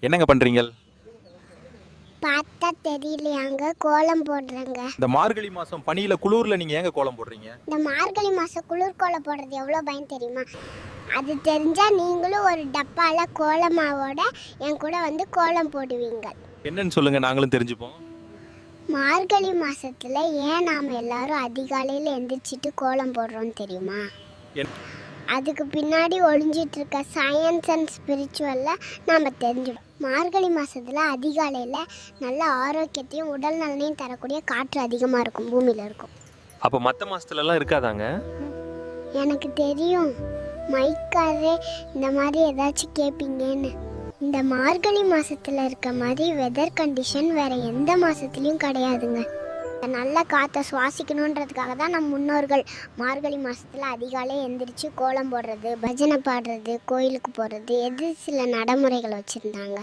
என்னங்க பண்றீங்க? பார்த்தா தெரியலையாங்க, கோலம் போடுறேங்க. இந்த மார்கழி மாசம் பனியில குளூர்ல நீங்க ஏங்க கோலம் போடுறீங்க? இந்த மார்கழி மாசம் குளிர் கோலம் போடுறது எவ்வளோ பயம் தெரியுமா? அது தெரிஞ்சா நீங்களும் ஒரு டப்பால கோல மாவோட என் கூட வந்து கோலம் போடுவீங்க. என்னன்னு சொல்லுங்க, நாங்களும் தெரிஞ்சுப்போம். மார்கழி மாசத்துல ஏன் நாம எல்லாரும் அதிகாலையில எந்திரிச்சிட்டு கோலம் போடுறோம் தெரியுமா? என்- அதுக்கு பின்னாடி ஒளிஞ்சிட்டு இருக்க சயின்ஸ் அண்ட் ஸ்பிரிச்சுவல்ல நாம தெரிஞ்சுப்போம். மார்கழி மாசத்துல அதிகாலையில நல்ல ஆரோக்கியத்தையும் உடல் நலனையும் தரக்கூடிய காற்று அதிகமாக இருக்கும், பூமியில இருக்கும். அப்ப மத்த மாசத்துல எல்லாம் இருக்காதாங்க? எனக்கு தெரியும், மைக்காரே இந்த மாதிரி ஏதாச்சும் கேட்பீங்கன்னு. இந்த மார்கழி மாசத்துல இருக்க மாதிரி வெதர் கண்டிஷன் வேற எந்த மாசத்துலயும் கிடையாதுங்க. நல்ல காற்றை சுவாசிக்கணுன்றதுக்காக தான் நம் முன்னோர்கள் மார்கழி மாசத்துல அதிகாலை எந்திரிச்சு கோலம் போடுறது, பஜனை பாடுறது, கோயிலுக்கு போகிறது, சில நடைமுறைகள் வச்சுருந்தாங்க.